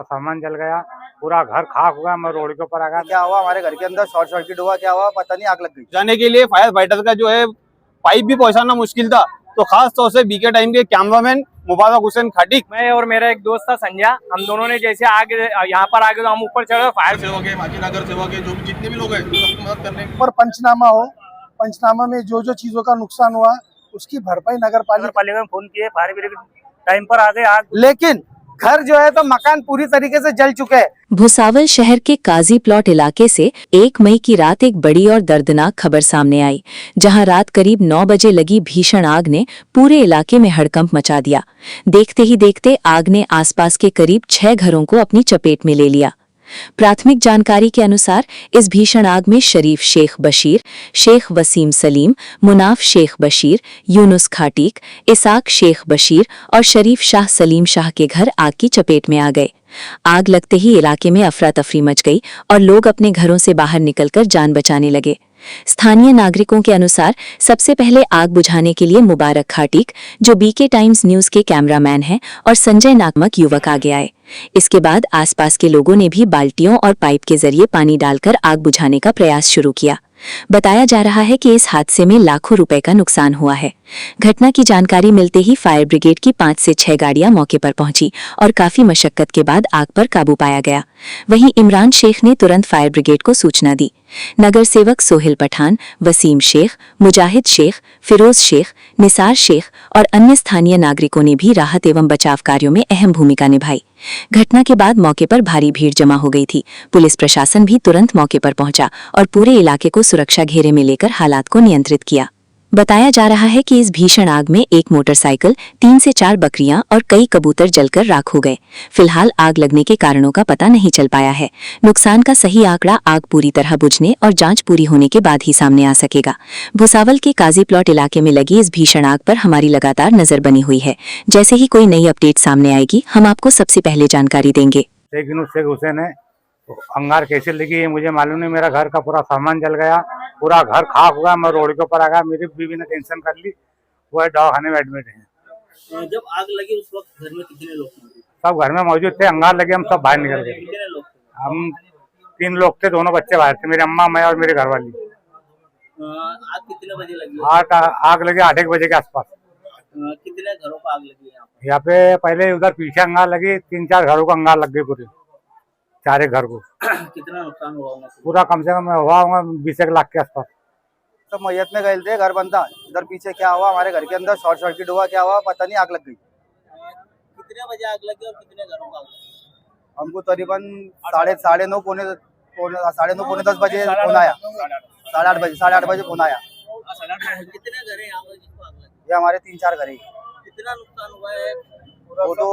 सामान जल गया, पूरा घर खाक हुआ, मैं रोड के ऊपर आ गया। क्या हुआ, हमारे घर के अंदर शॉर्ट सर्किट हुआ, क्या हुआ पता नहीं, आग लग गई। जाने के लिए फायर फाइटर का जो है पाइप भी पहुंचाना मुश्किल था, तो खास तौर से बीके टाइम के कैमरामैन मुबारक हुसैन खाटिक, मैं और मेरा एक दोस्त था संजय, हम दोनों ने जैसे आगे यहाँ पर आगे तो हम ऊपर चढ़े, फायर सेवा के बाकी नगर सेवा के जो जितने भी लोग हैं सबकी मदद करने पर पंचनामा हो, पंचनामा में जो जो चीजों का नुकसान हुआ उसकी भरपाई नगर पालिका में फोन किए, फायर ब्रिगेड टाइम पर आ गए आग। लेकिन घर जो है तो मकान पूरी तरीके से जल चुके हैं। भुसावल शहर के काजी प्लॉट इलाके से 1 मई की रात एक बड़ी और दर्दनाक खबर सामने आई, जहां रात करीब 9 बजे लगी भीषण आग ने पूरे इलाके में हड़कंप मचा दिया। देखते ही देखते आग ने आसपास के करीब 6 घरों को अपनी चपेट में ले लिया। प्राथमिक जानकारी के अनुसार इस भीषण आग में शरीफ शेख बशीर, शेख वसीम सलीम, मुनाफ शेख बशीर, यूनुस खाटीक, इसाक शेख बशीर और शरीफ शाह सलीम शाह के घर आग की चपेट में आ गए। आग लगते ही इलाके में अफरा तफरी मच गई और लोग अपने घरों से बाहर निकलकर जान बचाने लगे। स्थानीय नागरिकों के अनुसार सबसे पहले आग बुझाने के लिए मुबारक खाटीक, जो बीके टाइम्स न्यूज के कैमरामैन हैं, और संजय नामक युवक आगे आए। इसके बाद आसपास के लोगों ने भी बाल्टियों और पाइप के जरिए पानी डालकर आग बुझाने का प्रयास शुरू किया। बताया जा रहा है कि इस हादसे में लाखों रुपए का नुकसान हुआ है। घटना की जानकारी मिलते ही फायर ब्रिगेड की 5 से 6 गाड़ियां मौके पर पहुंची और काफी मशक्कत के बाद आग पर काबू पाया गया। वहीं इमरान शेख ने तुरंत फायर ब्रिगेड को सूचना दी। नगर सेवक सोहेल पठान, वसीम शेख, मुजाहिद शेख, फिरोज शेख, निसार शेख और अन्य स्थानीय नागरिकों ने भी राहत एवं बचाव कार्यों में अहम भूमिका निभाई। घटना के बाद मौके पर भारी भीड़ जमा हो गई थी। पुलिस प्रशासन भी तुरंत मौके पर पहुंचा और पूरे इलाके को सुरक्षा घेरे में लेकर हालात को नियंत्रित किया। बताया जा रहा है कि इस भीषण आग में एक मोटरसाइकिल, 3 से 4 बकरियां और कई कबूतर जलकर राख हो गए। फिलहाल आग लगने के कारणों का पता नहीं चल पाया है। नुकसान का सही आंकड़ा आग पूरी तरह बुझने और जांच पूरी होने के बाद ही सामने आ सकेगा। भुसावल के काजी प्लॉट इलाके में लगी इस भीषण आग पर हमारी लगातार नजर बनी हुई है। जैसे ही कोई नई अपडेट सामने आएगी, हम आपको सबसे पहले जानकारी देंगे। शेख हुसैन है, अंगार कैसे लगी है मुझे मालूम नहीं। मेरा घर का पूरा सामान जल गया, पूरा घर खाक हुआ, मैं रोड के ऊपर आ गया। मेरी बीवी ने टेंशन कर ली, वो दवाखाने में एडमिट है। जब आग लगी उस वक्त घर में कितने लोग थे? सब घर में मौजूद थे। अंगार लगे, हम सब बाहर निकल गए। कितने लोग थे? हम 3 लोग थे, दोनों बच्चे बाहर थे, मेरी अम्मा, मैं और मेरी घरवाली। आग कितने बजे लगी? आग लगी 8-1 बजे के आसपास। कितने घरों को आग लगी? यहाँ पे पहले उधर पीछे अंगार लगी, 3-4 घरों को अंगार लग गई, पूरी 4 घर को। कितना नुकसान हुआ? पूरा कम से कम हुआ होगा 20 लाख के आसपास। तो मैयत में गए थे, घर बनता इधर पीछे, क्या हुआ, हमारे घर के अंदर शॉर्ट सर्किट हुआ, क्या हुआ पता नहीं, आग लग गई। कितने बजे आग लगी और कितने घरों को आग लगी? हमको करीबन 9:30 पौने 10 बजे फोन आया। 8:30 बजे फोन आया। कितने घर है यहाँ पर जिसको आग लगी? ये हमारे 3-4 घर है। कितना नुकसान हुआ है? वो तो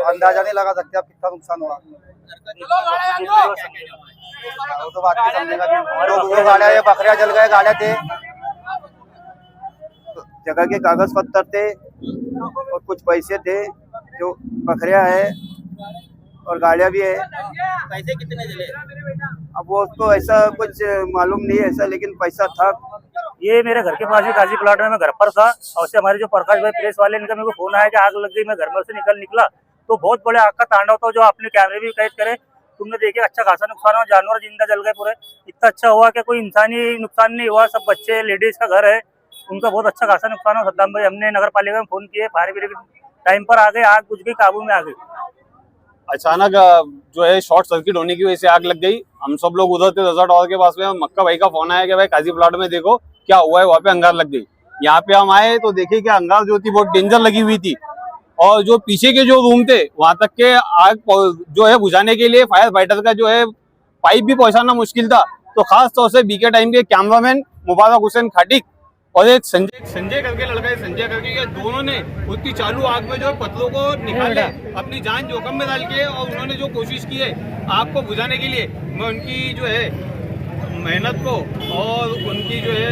अंदाजा नहीं लगा सकते आप कितना नुकसान हुआ। वो तो बात नहीं समझेगा। 2 गाड़ियाँ, ये बकरियाँ जल गए, गाड़ियाँ थे, जगह के कागज पत्तर थे और कुछ पैसे थे, जो बकरियाँ है और गाड़ियाँ भी है। पैसे कितने जले? अब वो तो ऐसा कुछ मालूम नहीं है ऐसा, लेकिन पैसा था। ये मेरे घर के पास ही काजी प्लॉट में मैं घर पर था, और से हमारे जो प्रकाश भाई प्रेस वाले, इनका मेरे को फोन आया कि आग लग गई। मैं घर में से निकला तो बहुत बड़े आग का तांडव था, जो आपने कैमरे भी कैद करे, तुमने देखे। अच्छा खासा नुकसान हुआ, जानवर जिंदा जल गए पूरे। इतना अच्छा हुआ कि कोई इंसानी नुकसान नहीं हुआ। सब बच्चे, लेडीज का घर है, उनका बहुत अच्छा खासा नुकसान हुआ। सद्दाम भाई, हमने नगर पालिका में फोन किए, फायर ब्रिगेड टाइम पर आ गए, आग बुझ गई, काबू में आ गई। अचानक जो है शॉर्ट सर्किट होने की वजह से आग लग गई। हम सब लोग उधर थे रजा टॉवर के पास में। मक्का भाई का फोन आया कि भाई काजी प्लॉट में देखो क्या हुआ है, वहाँ पे अंगार लग गई। यहाँ पे हम आए तो देखे कि अंगार जो थी बहुत डेंजर लगी हुई थी, और जो पीछे के जो रूम थे वहां तक के आग जो है बुझाने के लिए फायर फाइटर का जो है पाइप भी पहुंचाना मुश्किल था। तो खास तौर से बीके टाइम के कैमरामैन मुबारक हुसैन खाटिक और एक संजय करके लड़का है, संजय करके, ये दोनों ने उतनी चालू आग में जो पत्थरों को निकाले, अपनी जान जोखिम में डाल के, और उन्होंने जो कोशिश की है आग को बुझाने के लिए, मैं उनकी जो है मेहनत को और उनकी जो है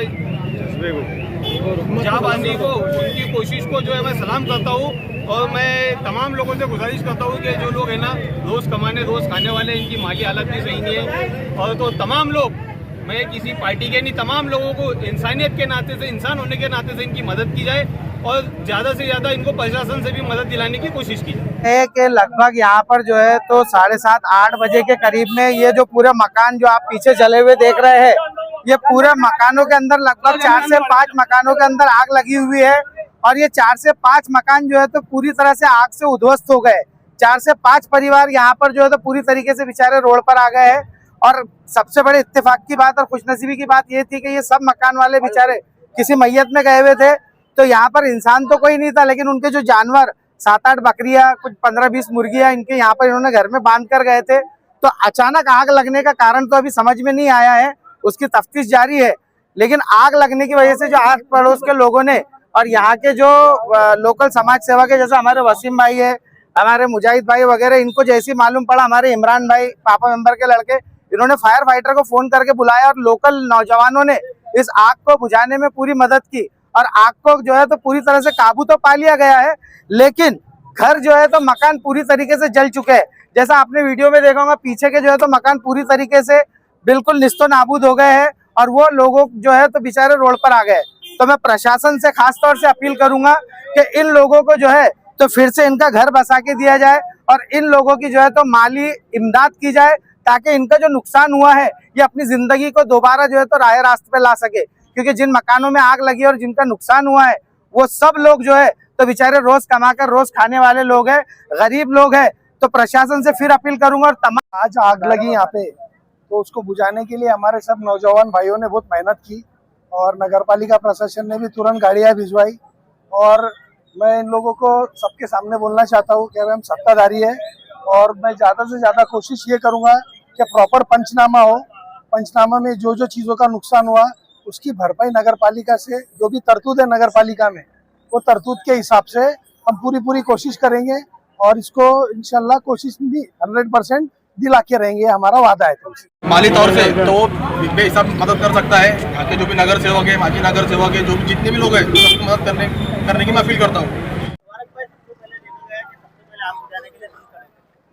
जाबाजी को, उनकी कोशिश को जो है मैं सलाम करता हूँ। और मैं तमाम लोगों से गुजारिश करता हूँ कि जो लोग है ना रोज कमाने रोज खाने वाले, इनकी माली हालत भी सही नहीं है, और तो तमाम लोग मैं किसी पार्टी के नहीं, तमाम लोगों को इंसानियत के नाते से, इंसान होने के नाते से इनकी मदद की जाए और ज्यादा से ज्यादा इनको प्रशासन से भी मदद दिलाने की कोशिश की जाए। कि लगभग यहाँ पर जो है तो 7:30-8 बजे के करीब में ये जो पूरे मकान जो आप पीछे जले हुए देख रहे हैं, ये पूरे मकानों के अंदर लगभग 4 से 5 मकानों के अंदर आग लगी हुई है और ये 4 से 5 मकान जो है तो पूरी तरह से आग से उद्ध्वस्त हो गए। 4 से 5 परिवार यहाँ पर जो है तो पूरी तरीके से बेचारे रोड पर आ गए हैं। और सबसे बड़े इत्तेफाक की बात और खुशनसीबी की बात ये थी कि ये सब मकान वाले बेचारे किसी मैयत में गए हुए थे, तो यहाँ पर इंसान तो कोई नहीं था, लेकिन उनके जो जानवर 7-8 बकरियां, कुछ 15-20 मुर्गियां इनके यहाँ पर इन्होंने घर में बांध कर गए थे। तो अचानक आग लगने का कारण तो अभी समझ में नहीं आया है, उसकी तफ्तीश जारी है। लेकिन आग लगने की वजह से जो आस पड़ोस के लोगों ने और यहाँ के जो लोकल समाज सेवा के, जैसे हमारे वसीम भाई है, हमारे मुजाहिद भाई वगैरह, इनको जैसी मालूम पड़ा, हमारे इमरान भाई पापा मेंबर के लड़के, इन्होंने फायर फाइटर को फोन करके बुलाया और लोकल नौजवानों ने इस आग को बुझाने में पूरी मदद की और आग को जो है तो पूरी तरह से काबू तो पा लिया गया है। लेकिन घर जो है तो मकान पूरी तरीके से जल चुके हैं। जैसा आपने वीडियो में देखा होगा, पीछे के जो है तो मकान पूरी तरीके से बिल्कुल निस्तो नाबूद हो गए हैं और वो लोगों जो है तो बेचारे रोड पर आ गए। तो मैं प्रशासन से खास तौर से अपील करूंगा कि इन लोगों को जो है तो फिर से इनका घर बसा के दिया जाए और इन लोगों की जो है तो माली इमदाद की जाए, ताकि इनका जो नुकसान हुआ है ये अपनी जिंदगी को दोबारा जो है तो राह रास्ते पे ला सके। क्योंकि जिन मकानों में आग लगी और जिनका नुकसान हुआ है वो सब लोग जो है तो बेचारे रोज कमाकर रोज खाने वाले लोग हैं, गरीब लोग हैं। तो प्रशासन से फिर अपील करूंगा और तमाम आज आग लगी यहाँ पे, तो उसको बुझाने के लिए हमारे सब नौजवान भाइयों ने बहुत मेहनत की और नगरपालिका प्रशासन ने भी तुरंत गाड़ियाँ भिजवाई। और मैं इन लोगों को सबके सामने बोलना चाहता हूँ कि हम सत्ताधारी है और मैं ज़्यादा से ज़्यादा कोशिश ये करूँगा कि प्रॉपर पंचनामा हो। पंचनामा में जो जो चीज़ों का नुकसान हुआ उसकी भरपाई नगरपालिका से, जो भी तरतूद है नगरपालिका में, वो तरतूद के हिसाब से हम पूरी कोशिश करेंगे और इसको इंशाल्लाह कोशिश भी 100% दिला के रहेंगे, हमारा वादा है। तुमसे माली तौर से तो बेहिसाब मदद कर सकता है। यहाँ के जो भी नगर सेवक है, माजी नगर सेवक है, जो भी जितने भी लोग हैं, सबकी मदद करने की मैं अपील करता हूँ।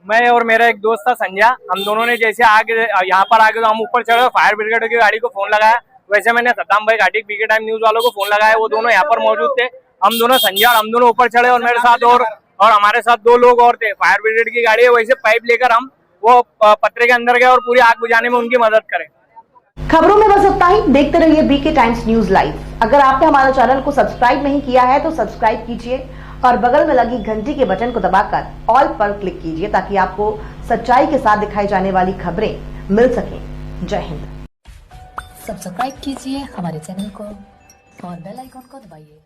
मैं और मेरा एक दोस्त था संजय, हम दोनों ने जैसे आग यहाँ पर आगे तो हम ऊपर चढ़े, फायर ब्रिगेड की गाड़ी को फोन लगाया। वैसे मैंने सद्दाम भाई घाटी पीके टाइम न्यूज वालों को फोन लगाया, वो दोनों यहाँ पर मौजूद थे। हम दोनों संजय और हम दोनों ऊपर चढ़े और मेरे साथ और हमारे साथ 2 लोग और थे। फायर ब्रिगेड की गाड़ी है, वैसे पाइप लेकर हम वो पत्रे के अंदर गए और पूरी आग बुझाने में उनकी मदद करें। खबरों में बस इतना ही। देखते रहिए बीके टाइम्स न्यूज लाइव। अगर आपने हमारे चैनल को सब्सक्राइब नहीं किया है तो सब्सक्राइब कीजिए और बगल में लगी घंटी के बटन को दबाकर ऑल पर क्लिक कीजिए, ताकि आपको सच्चाई के साथ दिखाई जाने वाली खबरें मिल सकें। जय हिंद। सब्सक्राइब कीजिए हमारे चैनल को और बेल आइकन को दबाइए।